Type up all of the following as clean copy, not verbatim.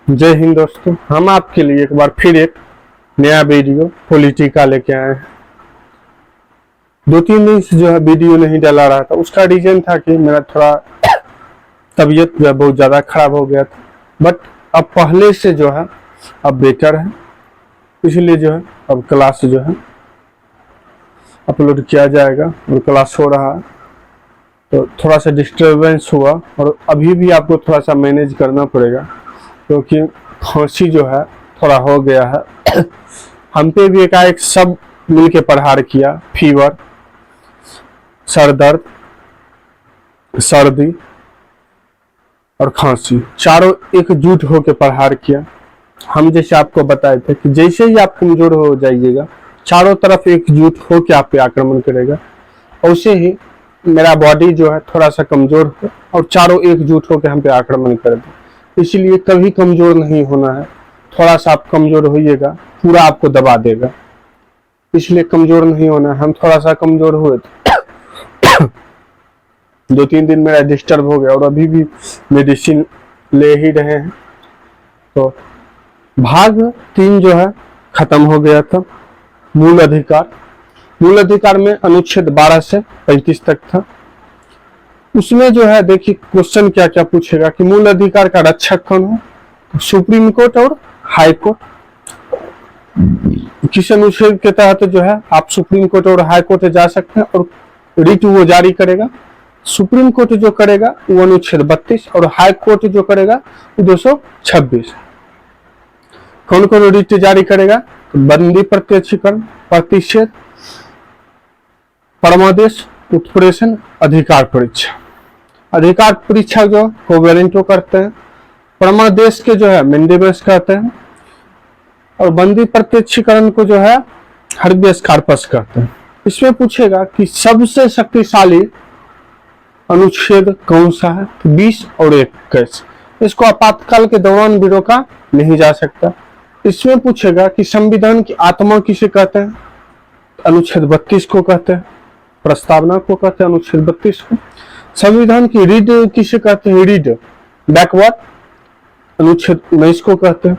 जय हिंद दोस्तों, हम आपके लिए एक बार फिर एक नया वीडियो पॉलिटिका लेके आए हैं। 2-3 दिन से जो है वीडियो नहीं डाला रहा था। उसका रीजन था कि मेरा थोड़ा तबीयत जो है बहुत ज़्यादा खराब हो गया था, बट अब पहले से जो है अब बेटर है, इसलिए जो है अब क्लास जो है अपलोड किया जाएगा और क्लास हो रहा है। तो थोड़ा सा डिस्टर्बेंस हुआ और अभी भी आपको थोड़ा सा मैनेज करना पड़ेगा, क्योंकि खांसी जो है थोड़ा हो गया है। हम पे भी एकाएक सब मिलके प्रहार किया, फीवर, सर दर्द, सर्दी और खांसी, चारों एकजुट होकर प्रहार किया। हम जैसे आपको बताए थे कि जैसे ही आप कमजोर हो जाइएगा, चारों तरफ एकजुट होकर आप पे आक्रमण करेगा। वैसे ही मेरा बॉडी जो है थोड़ा सा कमजोर हो और चारों एकजुट होकर हम पे आक्रमण कर दे, इसलिए कभी कमजोर नहीं होना है। थोड़ा सा आप कमजोर होइएगा, पूरा आपको दबा देगा, इसलिए कमजोर नहीं होना है। हम थोड़ा सा कमजोर हुए थे 2-3 दिन मेरा डिस्टर्ब हो गया और अभी भी मेडिसिन ले ही रहे हैं। तो भाग 3 जो है खत्म हो गया था। मूल अधिकार में अनुच्छेद 12 से 35 तक था। उसमें जो है देखिए क्वेश्चन क्या क्या पूछेगा कि मूल अधिकार का रक्षक कौन है, तो सुप्रीम कोर्ट और हाई कोर्ट। किस अनुच्छेद के तहत जो है आप सुप्रीम कोर्ट और हाई कोर्ट जा सकते हैं और रिट वो जारी करेगा। सुप्रीम कोर्ट जो करेगा वो अनुच्छेद 32 और हाई कोर्ट जो करेगा वो 226। कौन कौन रिट जारी करेगा, तो बंदी प्रत्यक्षीकरण, प्रतिषेध, परमादेश, उत्प्रेषण, अधिकार परीक्षा। अधिकार परीक्षा जो कोवेलेंटो करते हैं, परमादेश के जो है मेंडेबस कहते हैं और बंदी प्रत्यक्षीकरण को जो है हर्बियस कार्पस कहते हैं। इसमें पूछेगा कि सबसे शक्तिशाली अनुच्छेद कौन सा है, 20 और 21। इसको आपातकाल के दौरान भी रोका नहीं जा सकता। इसमें पूछेगा कि संविधान की आत्मा किसे कहते हैं, अनुच्छेद 32 को कहते हैं। प्रस्तावना को कहते हैं अनुच्छेद 32 को। संविधान की रीड किसे कहते हैं, रीड बैकवर्ड, अनुच्छेद 19 को कहते हैं।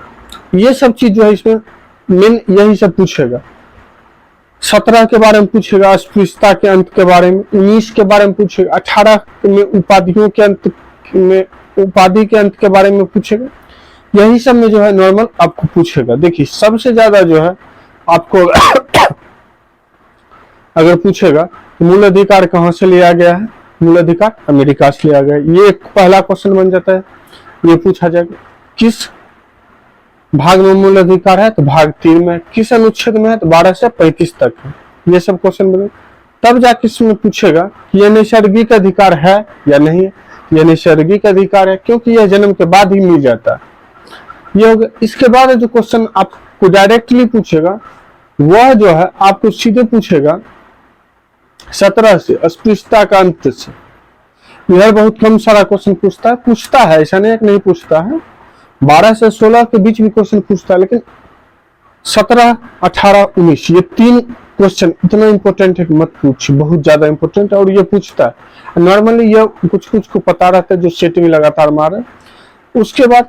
ये सब चीज जो है इसमें मेन यही सब पूछेगा। 17 के बारे में पूछेगा, अस्पृश्यता के अंत के बारे में। 19 के बारे में पूछेगा। 18 में उपाधियों के अंत में, उपाधि के अंत के बारे में पूछेगा। यही सब में जो है नॉर्मल आपको पूछेगा। देखिए सबसे ज्यादा जो है आपको अगर पूछेगा तो मूल अधिकार कहाँ से लिया गया है, मूल अधिकार अमेरिका से लिया गया है। ये एक पहला क्वेश्चन बन जाता है। ये पूछा जाएगा किस भाग में मूल अधिकार है, तो भाग 3 में। किस अनुच्छेद में है, तो 12 से 35 तक है। ये सब क्वेश्चन बने, तब जाके इसमें पूछेगा कि यह नैसर्गिक अधिकार है या नहीं है। यह नैसर्गिक अधिकार है क्योंकि यह जन्म के बाद ही मिल जाता है। ये हो गया। इसके बाद जो क्वेश्चन आपको डायरेक्टली पूछेगा वह जो है आपको सीधे पूछेगा 17 से, अस्पृश्यता का अंत से। यह बहुत कम सारा क्वेश्चन पूछता है, ऐसा नहीं पूछता है। 12 से 16 के बीच भी क्वेश्चन पूछता है, लेकिन 17, 18, 19 ये 3 क्वेश्चन इतना इंपॉर्टेंट है कि मत पूछ, बहुत ज्यादा इंपॉर्टेंट है। और ये पूछता है नॉर्मली, ये कुछ को पता रहता है जो सेटिंग लगातार मारे। उसके बाद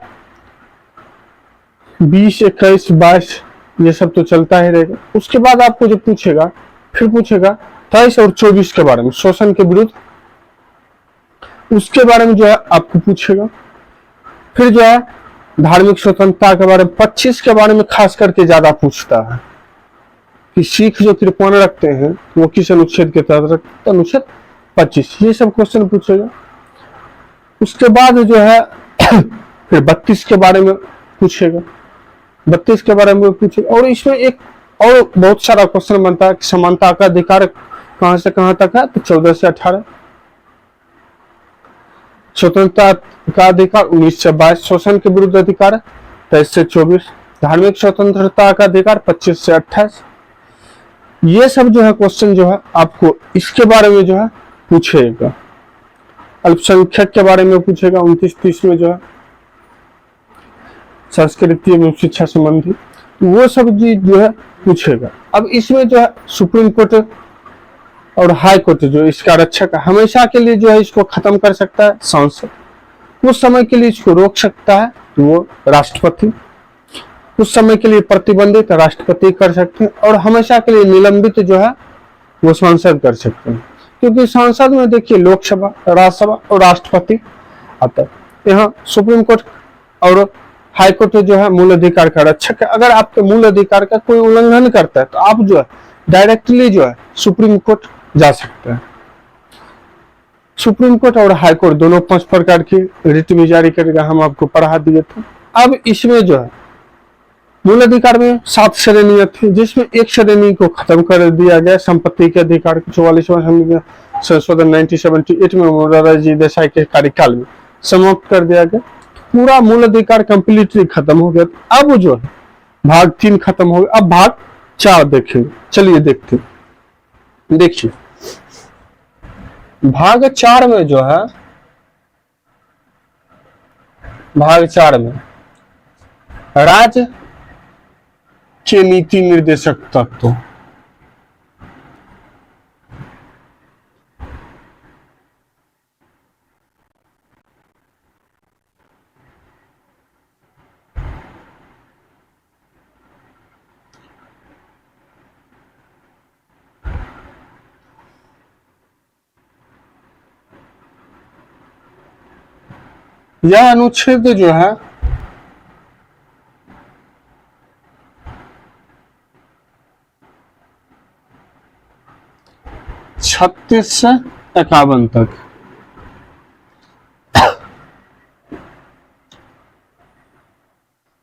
20, 21, 22 ये सब तो चलता ही रहेगा। उसके बाद आपको जो पूछेगा, फिर पूछेगा 23 और 24 के बारे में, शोषण के विरुद्ध, उसके बारे में जो है आपको पूछेगा। फिर जो है धार्मिक स्वतंत्रता के बारे में, 25 के बारे में खास करके ज्यादा पूछता है कि सिख जो कृपण रखते हैं वो किस अनुच्छेद के तहत रखते हैं, अनुच्छेद 25। ये सब क्वेश्चन पूछेगा। उसके बाद जो है फिर 32 के बारे में पूछेगा, 32 के बारे में पूछेगा। और इसमें एक और बहुत सारा क्वेश्चन बनता है कि समानता का अधिकार कहां से कहां तक है, तो 14 से 18। स्वतंत्रता का अधिकार 19 से 22। शोषण के विरुद्ध अधिकार 23 से 24। धार्मिक स्वतंत्रता का अधिकार 25 से 28। ये सब जो है क्वेश्चन जो है आपको इसके बारे में जो है पूछेगा। अल्पसंख्यक के बारे में पूछेगा 29-30 में जो है संस्कृति एवं शिक्षा संबंधी, वो सब चीज जो है पूछेगा। अब इसमें जो है सुप्रीम कोर्ट और हाई कोर्ट जो इसका रक्षक हमेशा के लिए जो है इसको खत्म कर सकता है सांसद। कुछ समय के लिए इसको रोक सकता है तो वो राष्ट्रपति, कुछ समय के लिए प्रतिबंधित राष्ट्रपति कर सकते हैं, और हमेशा के लिए निलंबित जो है वो सांसद कर सकते हैं। क्योंकि सांसद में देखिए लोकसभा, राज्यसभा और राष्ट्रपति आता है। यहाँ सुप्रीम कोर्ट और हाई कोर्ट जो है मूल अधिकार का रक्षक है। अगर आपके मूल अधिकार का कोई उल्लंघन करता है तो आप जो है डायरेक्टली जो है सुप्रीम कोर्ट जा सकते हैं। सुप्रीम कोर्ट और हाई कोर्ट दोनों 5 प्रकार की रिट भी जारी करेगा, हम आपको पढ़ा दिए थे। अब इसमें जो है मूल अधिकार में 7 श्रेणियां थी, जिसमें एक श्रेणी को खत्म कर दिया गया, संपत्ति के अधिकार को 44वां संशोधन 1978 में मोरारजी देसाई के कार्यकाल में समाप्त कर दिया गया। पूरा मूल अधिकार कंप्लीटली खत्म हो गया। अब जो है भाग 3 खत्म हो गया, अब भाग 4 देखेंगे। चलिए देखते हैं। देखिए भाग 4 में जो है, भाग 4 में राज्य के नीति निर्देशक तत्व, यह अनुच्छेद जो है छत्तीस से 51 तक।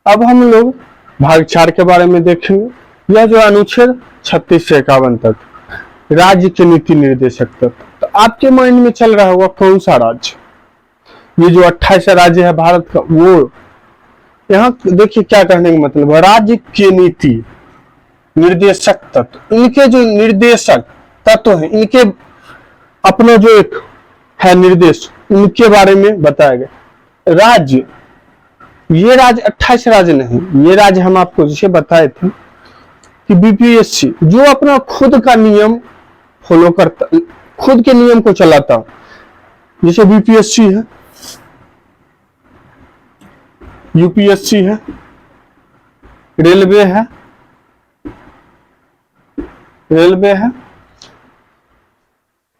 अब हम लोग भाग 4 के बारे में देखेंगे। यह जो अनुच्छेद 36 से 51 तक राज्य के नीति निर्देशक तक, तो आपके माइंड में चल रहा होगा कौन सा राज्य? ये जो 28 राज्य है भारत का, वो यहाँ देखिए क्या कहने का मतलब है, राज्य के नीति निर्देशक तत्व, इनके जो निर्देशक तत्व है, इनके अपना जो एक है निर्देश, उनके बारे में बताया गया। राज्य, ये राज्य 28 राज्य नहीं, ये राज्य हम आपको जैसे बताए थे कि बीपीएससी जो अपना खुद का नियम फॉलो करता, खुद के नियम को चलाता, जैसे बीपीएससी है, यूपीएससी है, रेलवे है,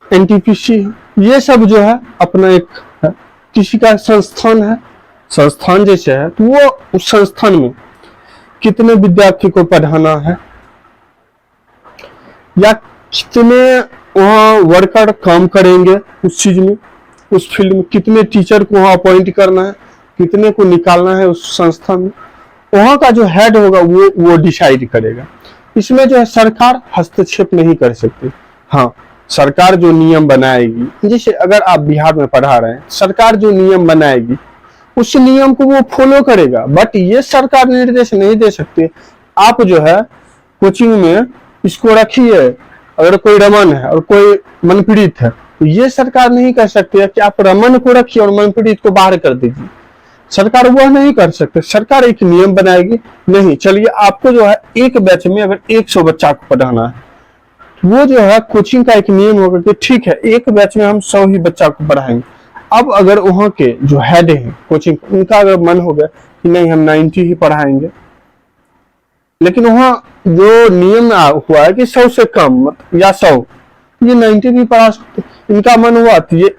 एनटीपीसी है, ये सब जो है अपना एक है। किसी का संस्थान है, संस्थान जैसे है तो वो उस संस्थान में कितने विद्यार्थी को पढ़ाना है, या कितने वहां वर्कर काम करेंगे उस चीज में, उस फील्ड में, कितने टीचर को वहां अपॉइंट करना है, कितने को निकालना है उस संस्था में, वहां का जो हेड होगा वो डिसाइड करेगा। इसमें जो है सरकार हस्तक्षेप नहीं कर सकती। हाँ, सरकार जो नियम बनाएगी, जैसे अगर आप बिहार में पढ़ा रहे हैं, सरकार जो नियम बनाएगी उस नियम को वो फॉलो करेगा, बट ये सरकार निर्देश नहीं दे सकती आप जो है कोचिंग में इसको रखिए, अगर कोई रमन है और कोई मनपीड़ित है, तो ये सरकार नहीं कह सकती है कि आप रमन को रखिए और मनपीड़ित को बाहर कर दीजिए। सरकार वह नहीं कर सकते। सरकार एक नियम बनाएगी, नहीं चलिए आपको जो है एक बैच में अगर 100 बच्चा को पढ़ाना है, वो जो है कोचिंग का एक नियम होगा कि ठीक है एक बैच में हम 100 ही बच्चा को पढ़ाएंगे। अब अगर वहां के जो हेड है कोचिंग, उनका अगर मन हो गया कि नहीं हम 90 ही पढ़ाएंगे, लेकिन वहां जो नियम हुआ है कि 100 से कम या 100, ये 90 भी पढ़ा सकते, इनका मन हुआ तो ये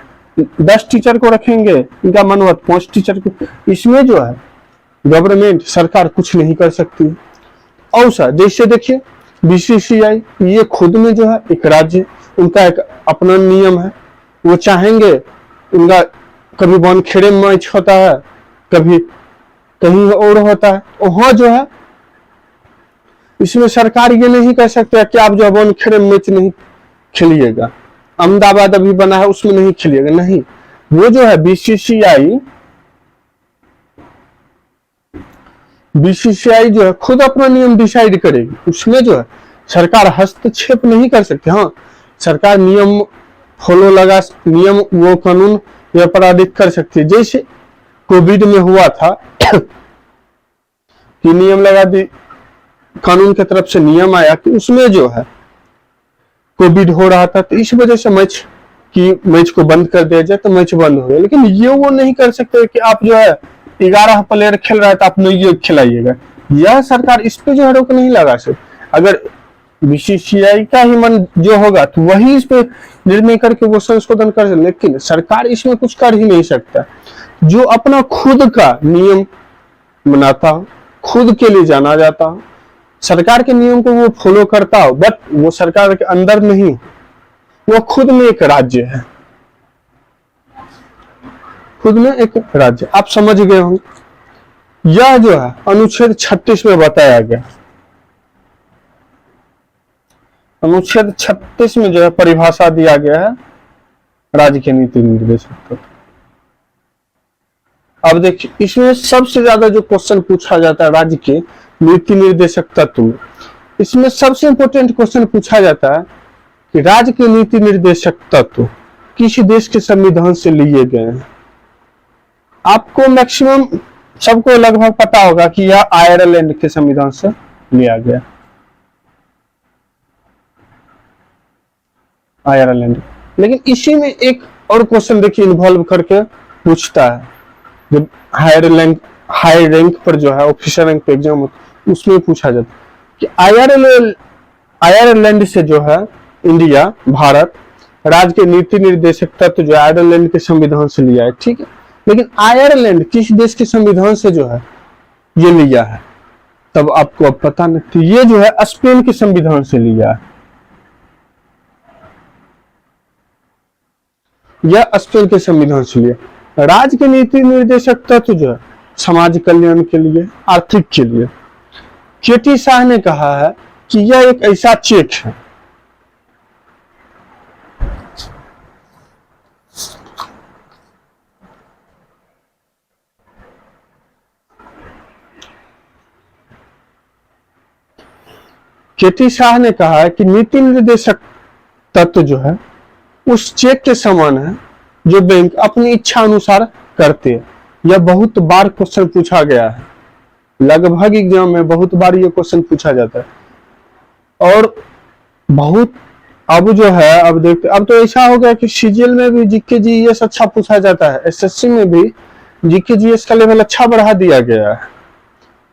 10 टीचर को रखेंगे, इनका मन हुआ 5 टीचर को। इसमें जो है गवर्नमेंट, सरकार कुछ नहीं कर सकती। और सर जैसे देखिए बीसीसीआई, ये खुद में जो है एक राज्य, उनका एक अपना नियम है, वो चाहेंगे, उनका कभी वानखेड़े में मैच होता है, कभी कहीं और होता है, वहां जो है इसमें सरकार ये नहीं कह सकते कि आप जो है वानखेड़े में मैच नहीं खेलिएगा, अहमदाबाद अभी बना है उसमें नहीं खेलिएगा, नहीं। वो जो है बीसीसीआई जो है खुद अपना नियम डिसाइड करेगी, उसमें जो है सरकार हस्तक्षेप नहीं कर सकती। हाँ, सरकार नियम फॉलो लगा, नियम वो कानून या पारित कर सकती है। जैसे कोविड में हुआ था कि नियम लगा दी, कानून की तरफ से नियम आया कि उसमें जो है कोविड हो रहा था, तो इस वजह से मैच कि मैच को बंद कर दिया जाए तो मैच बंद हो गया, लेकिन ये वो नहीं कर सकते कि आप जो है 11 प्लेयर खेल रहा है तो आप नहीं ये खिलाइएगा। यह सरकार इस पे जो है रोक नहीं लगा सकती। अगर बीसीसीआई का ही मन जो होगा तो वही इस पे निर्णय करके वो संशोधन कर सकते, लेकिन सरकार इसमें कुछ कर ही नहीं सकता। जो अपना खुद का नियम बनाता हो, खुद के लिए जाना जाता हो, सरकार के नियम को वो फॉलो करता हो, बट वो सरकार के अंदर नहीं, वो खुद में एक राज्य है, खुद में एक राज्य। आप समझ गए होंगे। यह जो है अनुच्छेद 36 में बताया गया। अनुच्छेद 36 में जो है परिभाषा दिया गया है राज्य के नीति निर्देशक तत्व। अब देखिए, इसमें सबसे ज्यादा जो क्वेश्चन पूछा जाता है राज्य के नीति निर्देशक तत्व में, इसमें सबसे इंपॉर्टेंट क्वेश्चन पूछा जाता है कि राज्य के नीति निर्देशक तत्व किस देश के संविधान से लिए गए हैं। आपको मैक्सिमम सबको लगभग पता होगा कि यह आयरलैंड के संविधान से लिया गया, आयरलैंड। लेकिन इसी में एक और क्वेश्चन देखिए इन्वॉल्व करके पूछता है, जब हाई रैंक पर जो है ऑफिसर रैंक पे एग्जाम उसमें पूछा जाता है कि आयरलैंड से जो है इंडिया, भारत राज्य के नीति निर्देशक तत्व जो आयरलैंड के संविधान से लिया है, ठीक है। लेकिन आयरलैंड किस देश के संविधान से जो है ये लिया है, तब आपको अब पता नहीं। तो ये जो है स्पेन के संविधान से लिया है, यह स्पेन के संविधान से लिया। राज्य के नीति निर्देशक तत्व जो है समाज कल्याण के लिए, आर्थिक के लिए। केटी शाह ने कहा है कि यह एक ऐसा चेक है केटी शाह ने कहा है कि नीति निर्देशक तत्व जो है उस चेक के समान है जो बैंक अपनी इच्छा अनुसार करते हैं। यह बहुत बार क्वेश्चन पूछा गया है, लगभग एग्जाम में बहुत बार ये क्वेश्चन पूछा जाता है। और बहुत अब जो है, अब देखते, अब तो ऐसा हो गया कि सीजीएल में भी जीके जीएस अच्छा पूछा जाता है, एसएससी में भी जीके जीएस का लेवल अच्छा बढ़ा दिया गया है।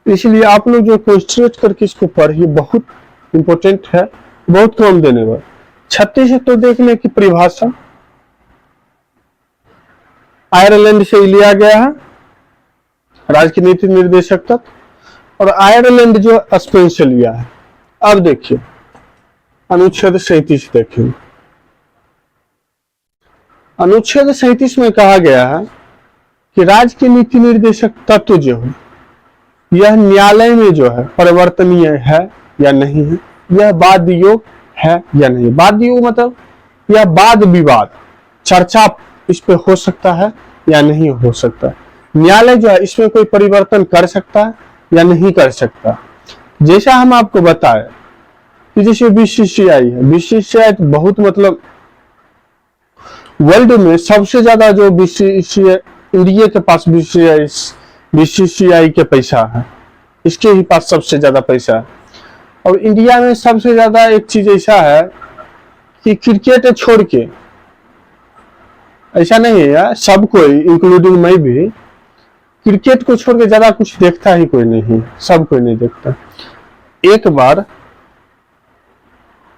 इसलिए आप लोग जो कॉन्सेंट्रेट करके इसको पढ़िए, बहुत इंपॉर्टेंट है, बहुत कम देने वाला। 36 तो देखने की परिभाषा आयरलैंड से लिया गया है राज्य की नीति निर्देशक तत्व, और आयरलैंड जो स्पेन से लिया है। अब देखिए अनुच्छेद 37 देखिए, अनुच्छेद 37 में कहा गया है कि राज्य की नीति निर्देशक तत्व जो है यह न्यायालय में जो है परिवर्तनीय है या नहीं है, यह वाद योग है या नहीं। वाद योग मतलब यह वाद विवाद, चर्चा इस पे हो सकता है या नहीं हो सकता। न्यायालय जो है इसमें कोई परिवर्तन कर सकता है या नहीं कर सकता। जैसा हम आपको बताए कि जैसे बीसीसीआई है, बीसीसीआई तो बहुत मतलब वर्ल्ड में सबसे ज्यादा जो बीसीसीआई, इंडिया के पास बीसीसीआई के पैसा है, इसके ही पास सबसे ज्यादा पैसा है। और इंडिया में सबसे ज्यादा एक चीज ऐसा है कि क्रिकेट छोड़ के, ऐसा नहीं है यार, सब कोई इंक्लूडिंग मैं भी, क्रिकेट को छोड़ के ज्यादा कुछ देखता ही कोई नहीं, सब कोई नहीं देखता। एक बार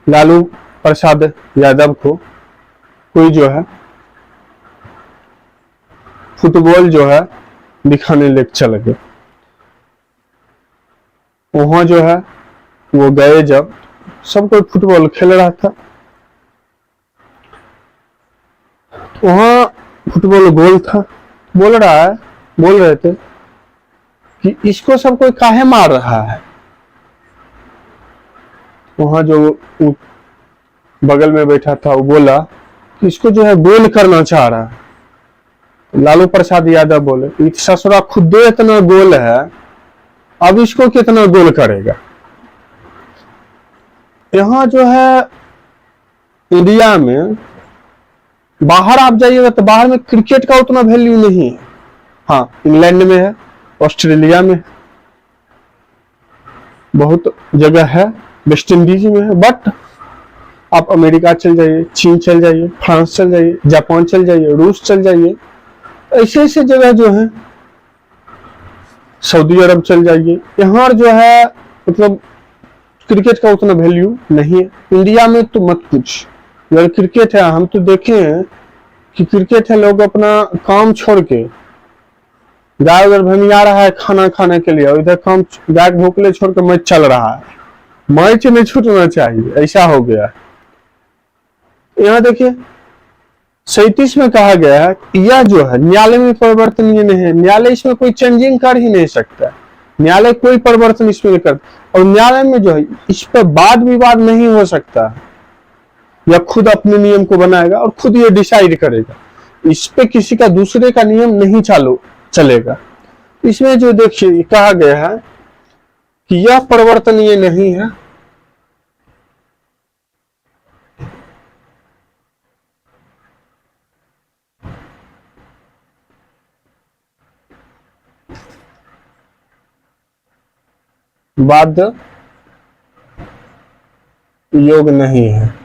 लालू प्रसाद यादव को कोई जो है फुटबॉल जो है दिखाने लेके चल गए, वहां जो है वो गए, जब सब कोई फुटबॉल खेल रहा था, वहां फुटबॉल गोल था, बोल रहे थे कि इसको सब कोई काहे मार रहा है। वहां जो बगल में बैठा था वो बोला कि इसको जो है गोल करना चाह रहा है। लालू प्रसाद यादव बोले ससुरा खुद इतना गोल है, अब इसको कितना गोल करेगा। यहाँ जो है इंडिया में, बाहर आप जाइएगा तो बाहर में क्रिकेट का उतना वैल्यू नहीं है। हाँ, इंग्लैंड में है, ऑस्ट्रेलिया में बहुत जगह है, वेस्ट इंडीज में है, बट आप अमेरिका चल जाइए, चीन चल जाइए, फ्रांस चल जाइए, जापान चल जाइए, रूस चल जाइए, ऐसे ऐसे जगह जो है, सऊदी अरब चल जाइए, यहाँ जो है मतलब क्रिकेट का उतना वैल्यू नहीं है। इंडिया में तो मत पूछ, अगर क्रिकेट है, हम तो देखे हैं कि क्रिकेट है, लोग अपना काम छोड़ के, गाय उधर भमिया रहा है खाना खाने के लिए, और इधर काम गाय भोकले छोड़ के मैच चल रहा है। मैच नहीं छूटना चाहिए, ऐसा हो गया है। यहाँ देखिए 37 में कहा गया है यह जो है न्यायालय में परिवर्तनीय नहीं है, न्यायालय इसमें कोई चेंजिंग कर ही नहीं सकता, न्यायालय कोई परिवर्तन इसमें नहीं करता, और न्यायालय में जो है इस पर वाद विवाद नहीं हो सकता, या खुद अपने नियम को बनाएगा और खुद ये डिसाइड करेगा, इस पे किसी का दूसरे का नियम नहीं चालू चलेगा। इसमें जो देखिए कहा गया है कि यह परिवर्तनीय नहीं है, बाध्य योग नहीं है।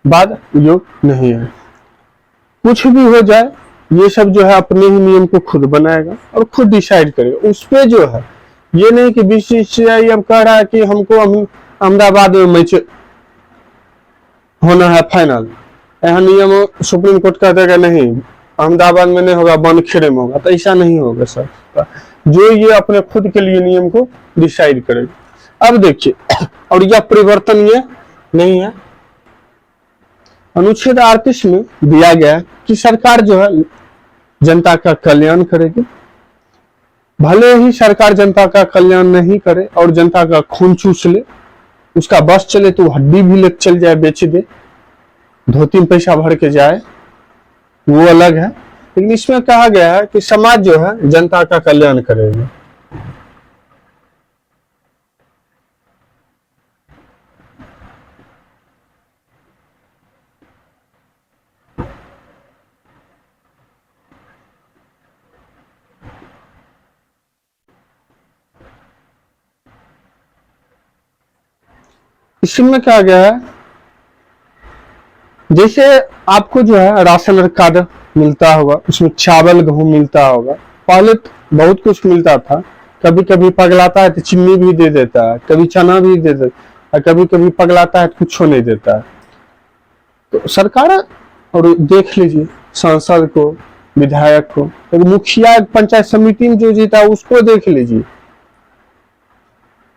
बाद योग नहीं है, कुछ भी हो जाए ये सब जो है अपने ही नियम को खुद बनाएगा और खुद डिसाइड करेगा। उस पे जो है ये नहीं कि बीसीसीआई अब कह रहा है कि हमको अहमदाबाद में मैच होना है फाइनल, यहाँ नियम सुप्रीम कोर्ट कह देगा नहीं अहमदाबाद में नहीं होगा, बनखेड़े में होगा, तो ऐसा नहीं होगा सर, जो ये अपने खुद के लिए नियम को डिसाइड करेगा। अब देखिए और यह परिवर्तनीय नहीं है। अनुच्छेद 38 में दिया गया है कि सरकार जो है जनता का कल्याण करेगी, भले ही सरकार जनता का कल्याण नहीं करे और जनता का खून चूस ले, उसका बस चले तो हड्डी भी ले चल जाए, बेच दे, धोती में पैसा भर के जाए, वो अलग है। लेकिन इसमें कहा गया है कि समाज जो है जनता का कल्याण करेगा। इसमें कहा गया है जैसे आपको जो है राशन कार्ड मिलता होगा, उसमें चावल गेहूं मिलता होगा, पहले बहुत कुछ मिलता था, कभी कभी पगलाता है तो चीनी भी दे देता है, कभी चना भी दे देता है, कभी कभी पगलाता है तो कुछ नहीं देता है। तो सरकार और देख लीजिए सांसद को, विधायक को, तो मुखिया पंचायत समिति में जो जीता उसको देख लीजिए,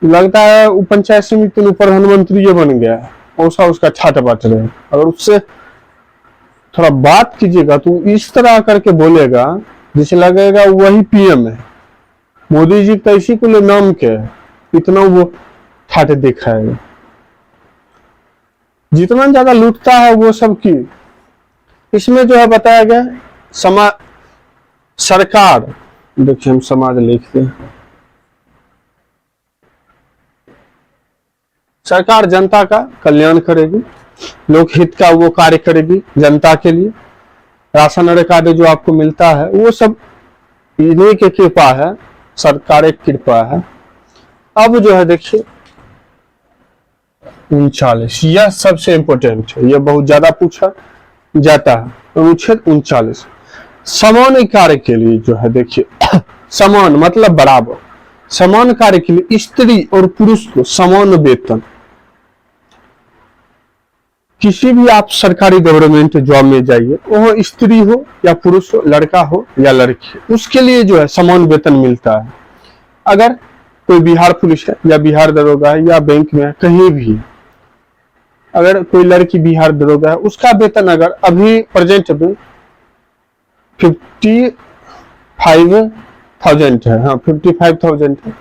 लगता है वो पंचायत समिति में प्रधानमंत्री ये बन गया है, ऐसा उसका छाट बांट रहे हैं। अगर उससे थोड़ा बात कीजिएगा तो इस तरह करके बोलेगा जैसे लगेगा वही पीएम है, मोदी जी तो इसी को ले नाम के इतना वो ठाट दिखाएगा। जितना ज्यादा लूटता है वो सब की। इसमें जो है बताया गया सरकार, देखिए हम समाज लिखते हैं, सरकार जनता का कल्याण करेगी, लोक हित का वो कार्य करेगी जनता के लिए। राशन कार्ड जो आपको मिलता है वो सब इन्हीं की कृपा है, सरकार की कृपा है। अब जो है देखिए 39, यह सबसे इंपॉर्टेंट है, यह बहुत ज्यादा पूछा जाता है। अनुच्छेद 39 समान कार्य के लिए जो है देखिए समान मतलब बराबर, समान कार्य के लिए स्त्री और पुरुष को समान वेतन। किसी भी आप सरकारी गवर्नमेंट जॉब में जाइए, वो स्त्री हो या पुरुष हो, लड़का हो या लड़की, उसके लिए जो है समान वेतन मिलता है। अगर कोई बिहार पुलिस है या बिहार दरोगा है या बैंक में है, कहीं भी अगर कोई लड़की बिहार दरोगा है, उसका वेतन अगर अभी प्रेजेंट में 55,000 है, हाँ 55,000 है,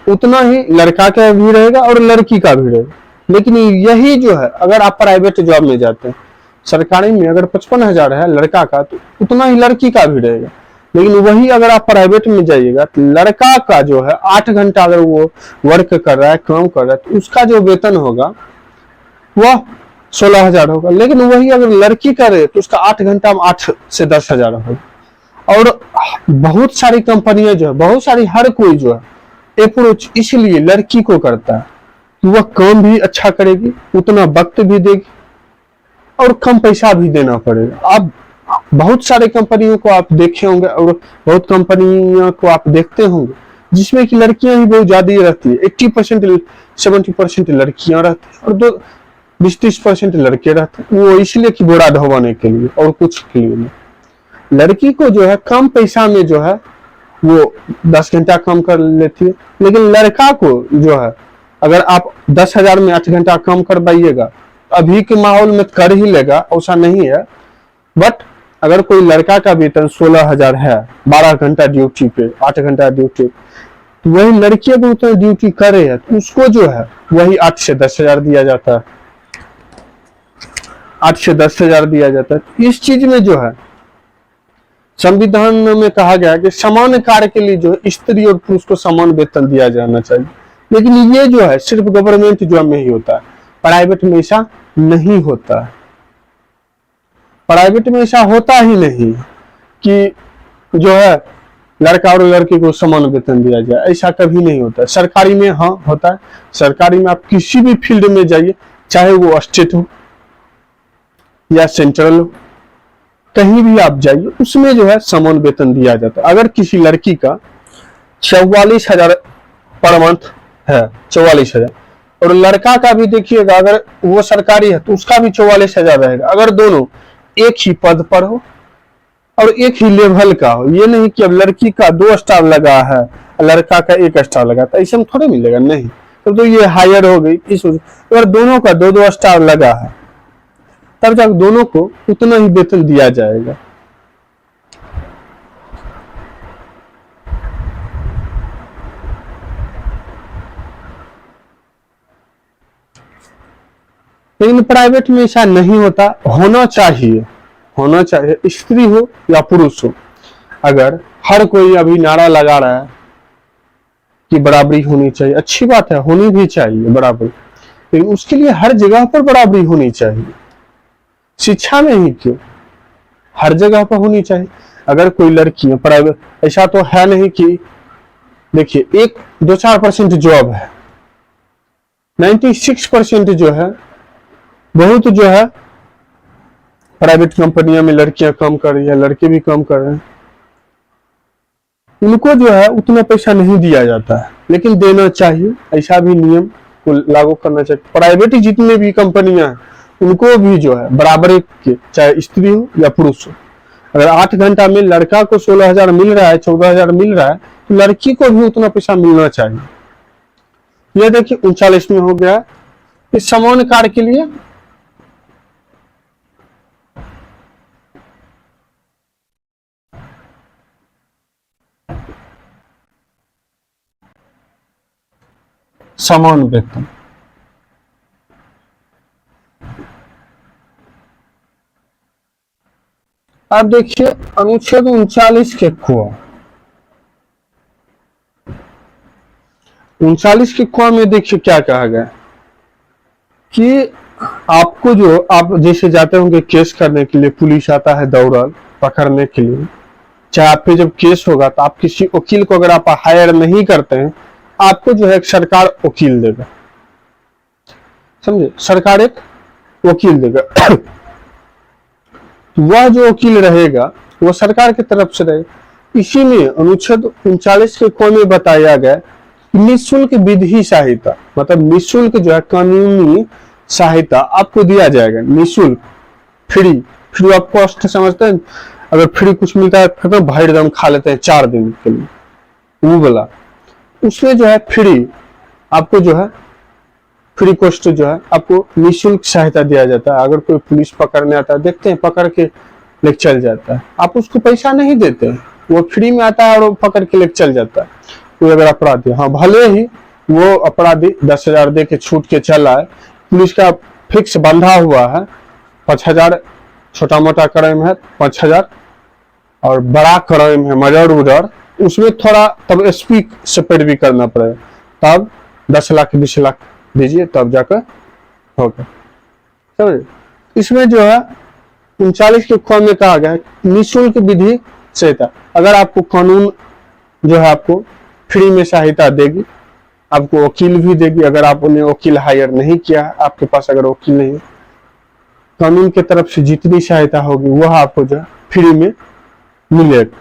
उतना ही लड़का का भी रहेगा और लड़की का भी रहेगा। लेकिन यही जो है अगर आप प्राइवेट जॉब में जाते हैं, सरकारी में अगर 55,000 है लड़का का, तो उतना ही लड़की का भी रहेगा। लेकिन वही अगर आप प्राइवेट में जाइएगा तो लड़का का जो है 8 घंटा अगर वो वर्क कर रहा है, काम कर रहा है, तो उसका जो वेतन होगा वह 16,000 होगा। लेकिन वही अगर लड़की करे तो उसका 8 घंटा में 8 से 10,000 होगा। और बहुत सारी कंपनियां जो है, बहुत सारी, हर कोई जो है अप्रोच इसलिए लड़की को करता है कि वह काम भी अच्छा करेगी, उतना वक्त भी देगी और कम पैसा भी देना पड़ेगा। आप बहुत सारे कंपनियों को आप देखे होंगे और बहुत कंपनियों को आप देखते होंगे जिसमें कि लड़कियां ही बहुत ज्यादा रहती है। 80% 70% लड़कियां रहती है और 20-30% लड़के रहते हैं। वो इसलिए कि बोरा ढोवाने के लिए और कुछ के लिए नहीं। लड़की को जो है कम पैसा में जो है वो 10 घंटा कम कर लेती है, लेकिन लड़का को जो है अगर आप 10,000 में 8 घंटा कम करवाइएगा अभी के माहौल में कर ही लेगा, ऐसा नहीं है। बट अगर कोई लड़का का वेतन 16,000 है 12 घंटा ड्यूटी पे, 8 घंटा ड्यूटी, तो वही लड़कियों को उतना ड्यूटी करे है तो उसको जो है वही 8 से 10,000 दिया जाता है, 8 से 10,000 दिया जाता है। इस चीज में जो है संविधान में कहा गया कि समान कार्य के लिए जो है स्त्री और पुरुष को समान वेतन दिया जाना चाहिए, लेकिन ये जो है सिर्फ गवर्नमेंट जॉब में ही होता है, प्राइवेट में ऐसा नहीं होता है। प्राइवेट में ऐसा होता ही नहीं कि जो है लड़का और लड़की को समान वेतन दिया जाए, ऐसा कभी नहीं होता है। सरकारी में हाँ होता है। सरकारी में आप किसी भी फील्ड में जाइए, चाहे वो स्टेट हो या सेंट्रल हो, कहीं भी आप जाइए उसमें जो है समान वेतन दिया जाता है। अगर किसी लड़की का 44,000 पर मंथ है, 44,000, और लड़का का भी देखिएगा अगर वो सरकारी है तो उसका भी 44,000 रहेगा, अगर दोनों एक ही पद पर हो और एक ही लेवल का हो। ये नहीं कि अब लड़की का 2 स्टार लगा है लड़का का 1 स्टार लगा, तो ऐसे में थोड़े मिलेगा, नहीं। तो ये हायर हो गई इस। अगर दोनों का 2-2 स्टार लगा है तब जब दोनों को उतना ही वेतन दिया जाएगा। लेकिन प्राइवेट में ऐसा नहीं होता। होना चाहिए, होना चाहिए, स्त्री हो या पुरुष हो। अगर हर कोई अभी नारा लगा रहा है कि बराबरी होनी चाहिए, अच्छी बात है, होनी भी चाहिए बराबरी, लेकिन उसके लिए हर जगह पर बराबरी होनी चाहिए। शिक्षा में ही क्यों, हर जगह पर होनी चाहिए। अगर कोई लड़की है प्राइवेट, ऐसा तो है नहीं कि देखिए 1-2-4% जॉब है, 96% जो है बहुत जो है प्राइवेट कंपनियों में लड़कियां काम कर रही है, लड़के भी काम कर रहे हैं। उनको जो है उतना पैसा नहीं दिया जाता है, लेकिन देना चाहिए। ऐसा भी नियम को लागू करना चाहिए। प्राइवेट जितने भी कंपनियां हैं उनको भी जो है बराबर के, चाहे स्त्री हो या पुरुष हो। अगर 8 घंटा में लड़का को 16,000 मिल रहा है, 14,000 मिल रहा है, तो लड़की को भी उतना पैसा मिलना चाहिए। यह देखिए 39 में हो गया इस समान कार्य के लिए। समान वेतन, अब देखिए अनुच्छेद 39 के कुआ, 39 के कुआ में देखिए क्या कहा गया कि आपको जो, आप जैसे जाते होंगे केस करने के लिए, पुलिस आता है दौड़ल पकड़ने के लिए, चाहे आप पे जब केस होगा तो आप किसी वकील को अगर आप हायर नहीं करते हैं, आपको जो है एक सरकार वकील देगा, समझे, सरकार एक वकील देगा। वह जो वकील रहेगा वो सरकार की तरफ से रहेगा। इसी में अनुच्छेद 39 के क में बताया गया निःशुल्क विधि सहायता, मतलब निःशुल्क जो है कानूनी सहायता आपको दिया जाएगा, निःशुल्क, फ्री ऑफ कॉस्ट, समझते हैं। अगर फ्री कुछ मिलता है तो भाई एकदम खा लेते हैं 4 दिन के लिए, वो बोला उसमें जो है फ्री, आपको जो है फ्री कॉस्ट जो है आपको निःशुल्क सहायता दिया जाता है। अगर कोई पुलिस पकड़ने आता है, देखते हैं पकड़ के लेके चल जाता है, आप उसको पैसा नहीं देते हैं, वो फ्री में आता है और वो पकड़ के लेके चल जाता है। कोई अगर अपराधी, हाँ भले ही वो अपराधी 10,000 दे के छूट के चला है, पुलिस का फिक्स बंधा हुआ है 5,000, छोटा मोटा क्राइम है 5,000, और बड़ा क्राइम है मर्डर उडर, उसमें थोड़ा तब एसपी से पैरवी करना पड़ेगा, तब 10 लाख 20 लाख दीजिए तब जाकर होगा, समझे। इसमें जो है 39 के ख में कहा गया निःशुल्क विधि सहायता। अगर आपको कानून जो है आपको फ्री में सहायता देगी, आपको वकील भी देगी। अगर आप उन्हें वकील हायर नहीं किया है, आपके पास अगर वकील नहीं है, कानून की तरफ से जितनी सहायता होगी वह आपको जो है फ्री में मिलेगा।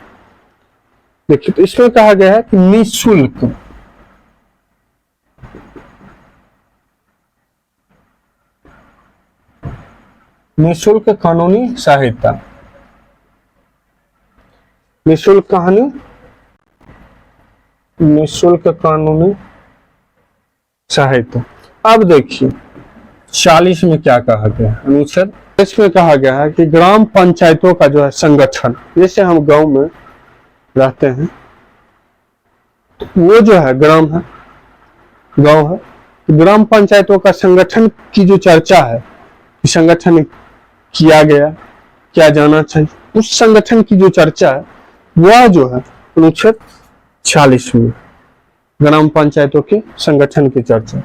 देखिए, तो इसमें कहा गया है कि निःशुल्क, निःशुल्क कानूनी सहायता, निःशुल्क कानूनी सहायता। अब देखिए 40 में क्या कहा गया है, अनुच्छेद इसमें कहा गया है कि ग्राम पंचायतों का जो है संगठन, जैसे हम गांव में रहते हैं, वो जो है ग्राम है, गांव है, तो ग्राम पंचायतों का संगठन की जो चर्चा है, संगठन किया गया, क्या जाना चाहिए, उस संगठन की जो चर्चा है वह जो है अनुच्छेद 40 में ग्राम पंचायतों के संगठन की चर्चा।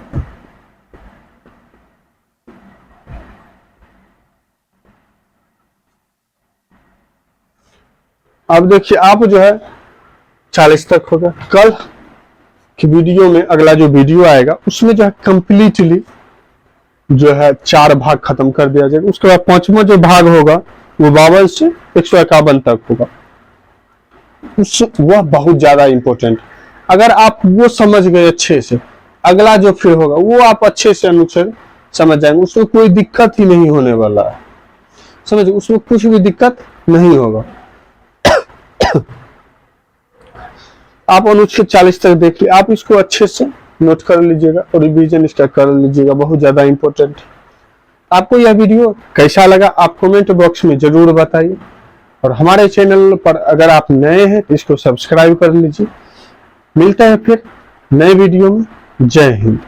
अब देखिए, आप जो है 40 तक होगा। कल की वीडियो में, अगला जो वीडियो आएगा उसमें जो है कंप्लीटली जो है 4 भाग खत्म कर दिया जाएगा। उसके बाद 5वां जो भाग होगा वो 52 से 151 तक होगा। वह बहुत ज्यादा इंपॉर्टेंट। अगर आप वो समझ गए अच्छे से, अगला जो फिर होगा वो आप अच्छे से अनुच्छेद समझ जाएंगे, उसमें कोई दिक्कत ही नहीं होने वाला है। समझ, उसमें कुछ भी दिक्कत नहीं होगा। आप अनुच्छेद 40 तक देखिए, आप इसको अच्छे से नोट कर लीजिएगा और रिवीजन इसका कर लीजिएगा, बहुत ज्यादा इंपॉर्टेंट। आपको यह वीडियो कैसा लगा आप कमेंट बॉक्स में जरूर बताइए, और हमारे चैनल पर अगर आप नए हैं तो इसको सब्सक्राइब कर लीजिए। मिलता है फिर नए वीडियो में। जय हिंद।